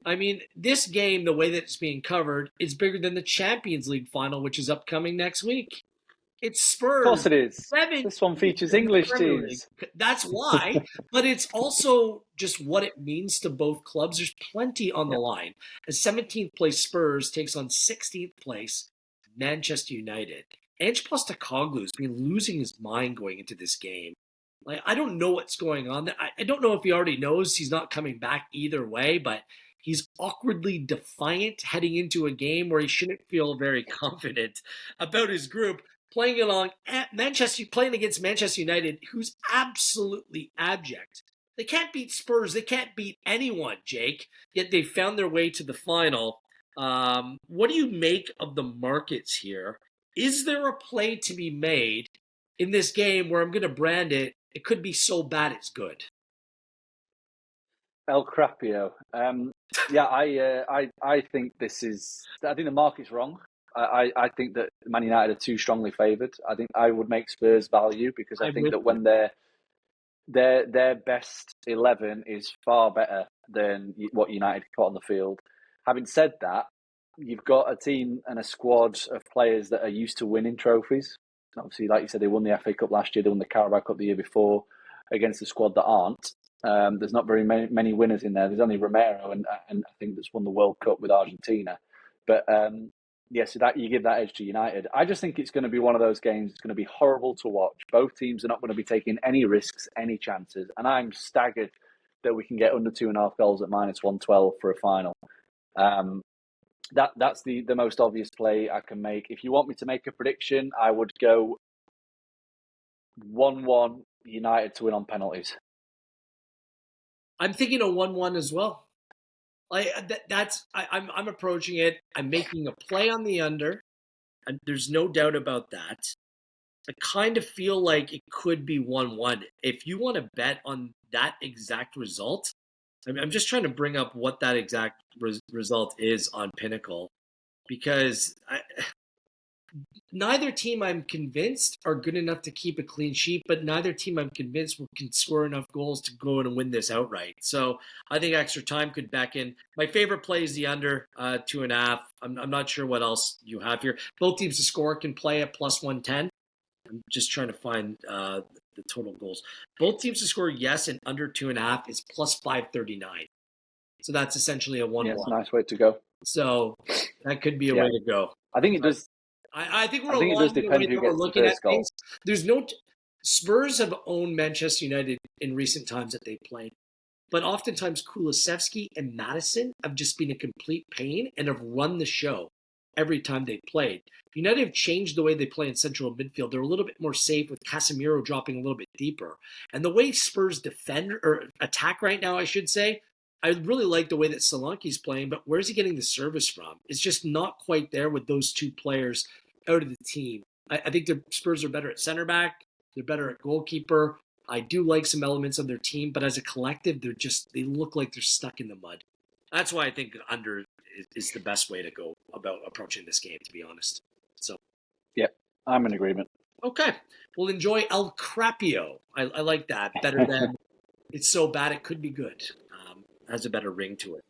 I mean, this game, the way that it's being covered, is bigger than the Champions League final, which is upcoming next week. It's Of course Spurs. it is. 7 This one teams features in the English Premier League. teams. That's why, but it's also just what it means to both clubs. There's plenty on the line. A 17th place Spurs takes on 16th place Manchester United. Ange Postecoglou has been losing his mind going into this game. Like, I don't know what's going on. I don't know if he already knows he's not coming back either way, but he's awkwardly defiant heading into a game where he shouldn't feel very confident about his group. Playing against Manchester United, who's absolutely abject. They can't beat Spurs. They can't beat anyone, Jake. Yet they found their way to the final. What do you make of the markets here? Is there a play to be made in this game where I'm going to brand it? It could be so bad it's good. El Crapio. I think this is. I think the market's wrong. I think that Man United are too strongly favoured. I think I would make Spurs value because I think that when their best 11 is far better than what United put on the field. Having said that, you've got a team and a squad of players that are used to winning trophies. Obviously, like you said, they won the FA Cup last year, they won the Carabao Cup the year before against a squad that aren't. There's not very many winners in there. There's only Romero and I think that's won the World Cup with Argentina. But so that you give that edge to United. I just think it's going to be one of those games. It's going to be horrible to watch. Both teams are not going to be taking any risks, any chances. And I'm staggered that we can get under 2.5 goals at -112 for a final. That's the most obvious play I can make. If you want me to make a prediction, I would go 1-1 United to win on penalties. I'm thinking a 1-1 as well. I'm approaching it. I'm making a play on the under, and there's no doubt about that. I kind of feel like it could be 1-1. If you want to bet on that exact result, I'm just trying to bring up what that exact result is on Pinnacle, because neither team, I'm convinced, are good enough to keep a clean sheet, but neither team, I'm convinced, can score enough goals to go and win this outright. So I think extra time could back in. My favorite play is the under 2.5. I'm not sure what else you have here. Both teams to score can play at +110. I'm just trying to find the total goals. Both teams to score yes and under 2.5 is +539. So that's essentially a 1-1. Yeah, it's a nice way to go. So that could be a way to go. I think it does. I think we're it does depend who gets the first goal. There's Spurs have owned Manchester United in recent times that they've played, but oftentimes Kulusevski and Maddison have just been a complete pain and have run the show every time they've played. United have changed the way they play in central midfield. They're a little bit more safe with Casemiro dropping a little bit deeper. And the way Spurs defend or attack right now, I should say, I really like the way that Solanke's playing, but where's he getting the service from? It's just not quite there with those two players out of the team. I think the Spurs are better at center back. They're better at goalkeeper. I do like some elements of their team, but as a collective, they look like they're stuck in the mud. That's why I think under is the best way to go about approaching this game, to be honest. So, yeah, I'm in agreement. Okay. Well, enjoy El Crapio. I like that better than it's so bad it could be good. Has a better ring to it.